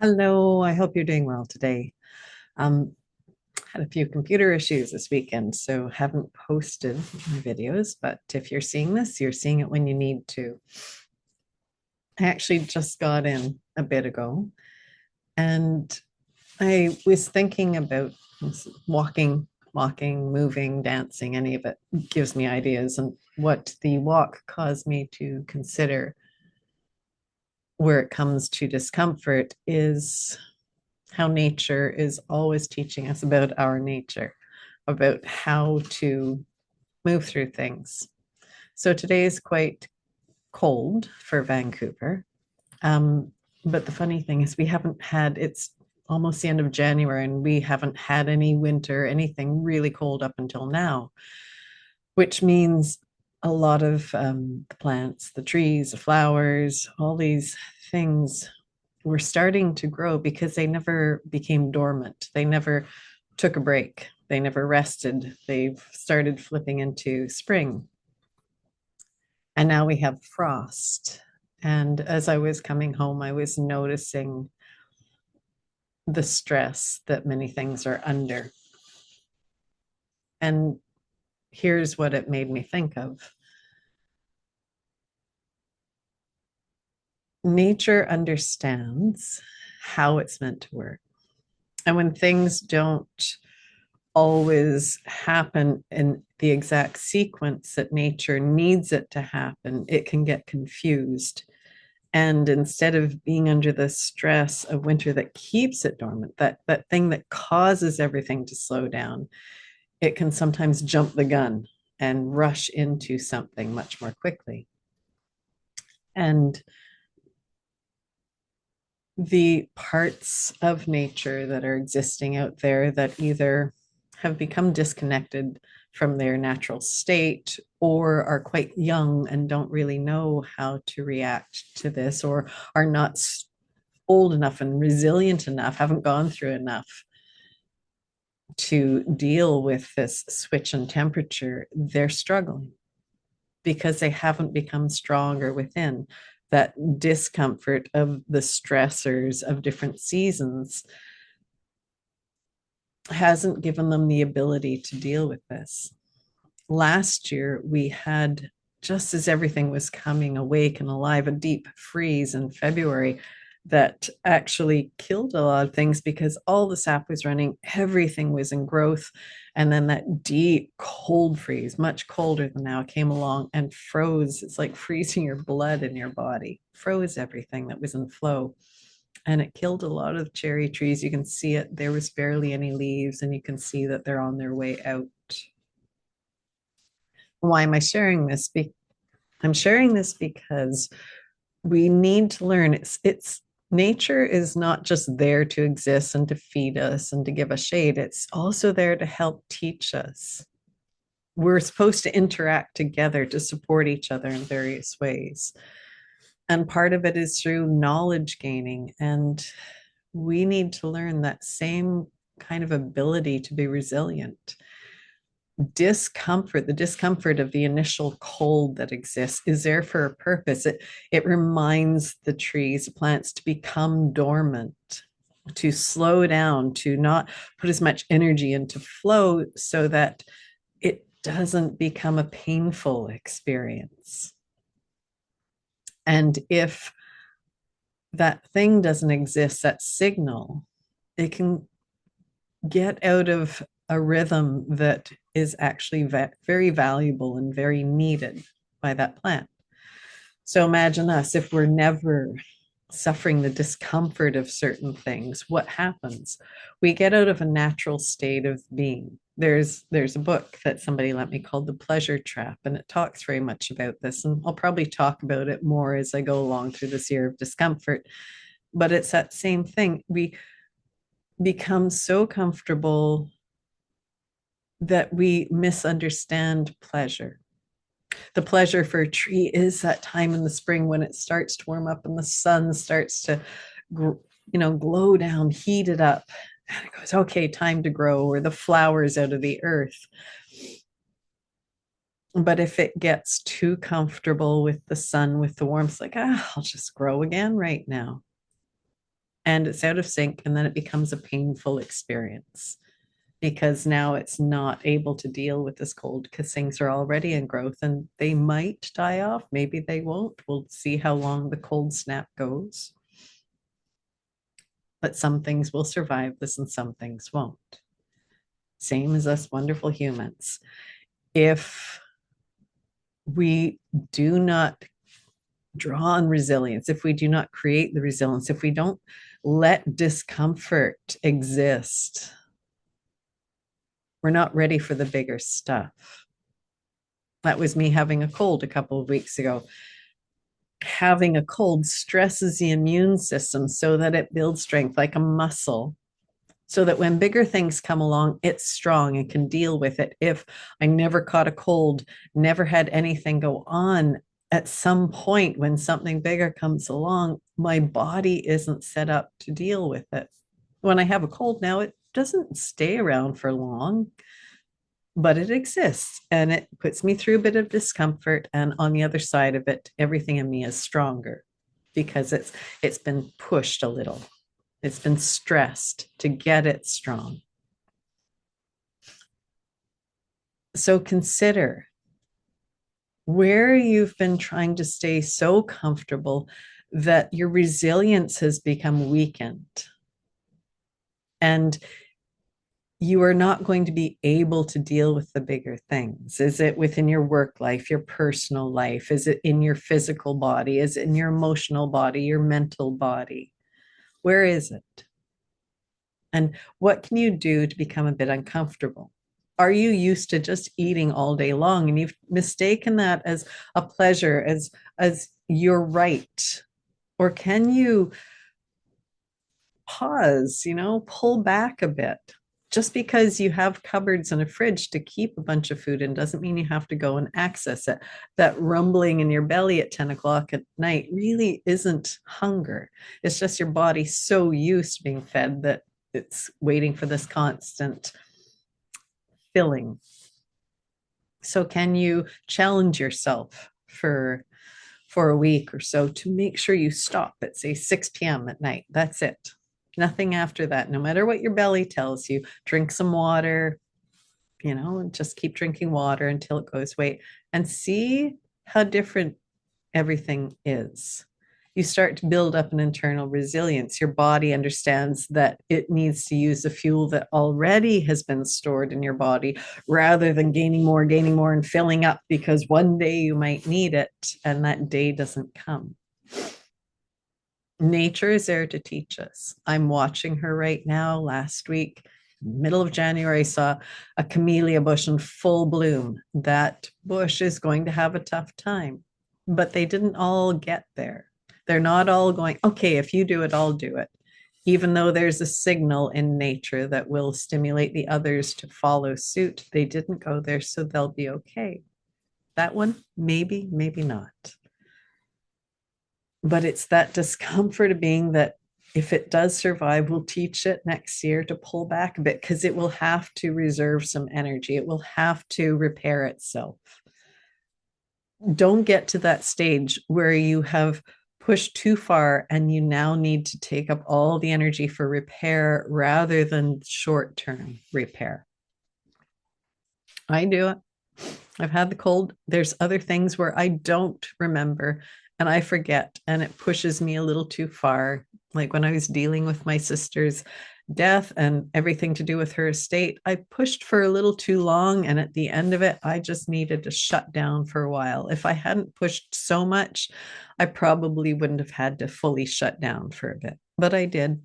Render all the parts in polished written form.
Hello, I hope you're doing well today. Um, had a few computer issues this weekend, so haven't posted my videos, but if you're seeing this, you're seeing it when you need to. I actually just got in a bit ago and I was thinking about walking, moving, dancing, any of it gives me ideas. And what the walk caused me to consider where it comes to discomfort is how nature is always teaching us about our nature, about how to move through things. So today is quite cold for Vancouver. Um, but the funny thing is, we haven't had, it's almost the end of January, and we haven't had any winter, anything really cold up until now, which means a lot of the plants, the trees, the flowers, all these things were starting to grow because they never became dormant. They never took a break. They never rested. They've started flipping into spring. And now we have frost. And as I was coming home, I was noticing the stress that many things are under. And here's what it made me think of. Nature understands how it's meant to work. And when things don't always happen in the exact sequence that nature needs it to happen, it can get confused. And instead of being under the stress of winter that keeps it dormant, that thing that causes everything to slow down, it can sometimes jump the gun and rush into something much more quickly. And the parts of nature that are existing out there that either have become disconnected from their natural state or are quite young and don't really know how to react to this, or are not old enough and resilient enough, haven't gone through enough to deal with this switch in temperature, they're struggling because they haven't become stronger within. That discomfort of the stressors of different seasons hasn't given them the ability to deal with this. Last year, we had, just as everything was coming awake and alive, a deep freeze in February that actually killed a lot of things because all the sap was running, everything was in growth. And then that deep cold freeze, much colder than now, came along and froze. It's like freezing your blood in your body, froze everything that was in flow. And it killed a lot of cherry trees. You can see it. There was barely any leaves, and you can see that they're on their way out. Why am I sharing this? I'm sharing this because we need to learn it's nature is not just there to exist and to feed us and to give us shade. It's also there to help teach us. We're supposed to interact together to support each other in various ways. And part of it is through knowledge gaining. And we need to learn that same kind of ability to be resilient. The discomfort of the initial cold that exists is there for a purpose. It reminds the trees, the plants to become dormant, to slow down, to not put as much energy into flow so that it doesn't become a painful experience. And if that thing doesn't exist, that signal, it can get out of a rhythm that is actually very valuable and very needed by that plant. So imagine us, if we're never suffering the discomfort of certain things, what happens? We get out of a natural state of being. There's a book that somebody lent me called The Pleasure Trap, and it talks very much about this. And I'll probably talk about it more as I go along through this year of discomfort. But it's that same thing. We become so comfortable that we misunderstand pleasure. The pleasure for a tree is that time in the spring when it starts to warm up and the sun starts to, glow down, heat it up. And it goes, okay, time to grow, or the flowers out of the earth. But if it gets too comfortable with the sun, with the warmth, like, I'll just grow again right now. and it's out of sync, and then it becomes a painful experience because now it's not able to deal with this cold because things are already in growth and they might die off. Maybe they won't. We'll see how long the cold snap goes. But some things will survive this and some things won't. Same as us wonderful humans. If we do not draw on resilience, if we do not create the resilience, if we don't let discomfort exist, we're not ready for the bigger stuff. That was me having a cold a couple of weeks ago. Having a cold stresses the immune system so that it builds strength like a muscle, so that when bigger things come along, it's strong and can deal with it. If I never caught a cold, never had anything go on, at some point when something bigger comes along, my body isn't set up to deal with it. When I have a cold now, it doesn't stay around for long, but it exists and it puts me through a bit of discomfort. And on the other side of it, everything in me is stronger because it's been pushed a little. It's been stressed to get it strong. So consider where you've been trying to stay so comfortable that your resilience has become weakened. And you are not going to be able to deal with the bigger things. Is it within your work life, your personal life? Is it in your physical body? Is it in your emotional body, your mental body? Where is it? And what can you do to become a bit uncomfortable? Are you used to just eating all day long and you've mistaken that as a pleasure, as your right? Or can you pause, pull back a bit? Just because you have cupboards and a fridge to keep a bunch of food in doesn't mean you have to go and access it. That rumbling in your belly at 10 o'clock at night really isn't hunger. It's just your body so used to being fed that it's waiting for this constant filling. So can you challenge yourself for a week or so to make sure you stop at say 6 p.m. at night? That's it. Nothing after that. No matter what your belly tells you, drink some water, and just keep drinking water until it goes away and see how different everything is. You start to build up an internal resilience. Your body understands that it needs to use the fuel that already has been stored in your body rather than gaining more, and filling up because one day you might need it and that day doesn't come. Nature is there to teach us. I'm watching her right now. Last week, middle of January, I saw a camellia bush in full bloom. That bush is going to have a tough time, but they didn't all get there. They're not all going, okay, if you do it, I'll do it. Even though there's a signal in nature that will stimulate the others to follow suit, they didn't go there, so they'll be okay. That one, maybe, maybe not. But it's that discomfort of being that if it does survive, we'll teach it next year to pull back a bit because it will have to reserve some energy. It will have to repair itself. Don't get to that stage where you have pushed too far and you now need to take up all the energy for repair rather than short-term repair. I do it. I've had the cold. There's other things where I don't remember and I forget, and it pushes me a little too far. Like when I was dealing with my sister's death and everything to do with her estate, I pushed for a little too long. And at the end of it, I just needed to shut down for a while. If I hadn't pushed so much, I probably wouldn't have had to fully shut down for a bit, but I did.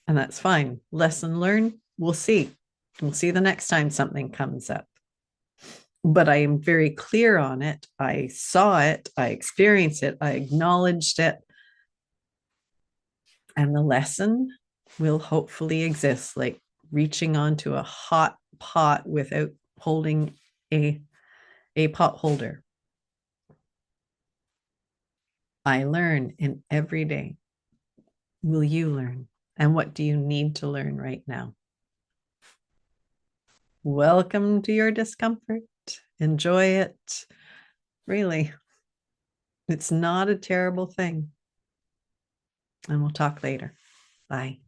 And that's fine. Lesson learned. We'll see. We'll see the next time something comes up. But I am very clear on it. I saw it, I experienced it, I acknowledged it. And the lesson will hopefully exist, like reaching onto a hot pot without holding a pot holder. I learn in every day. Will you learn? And what do you need to learn right now? Welcome to your discomfort. Enjoy it. Really, it's not a terrible thing. And we'll talk later. Bye.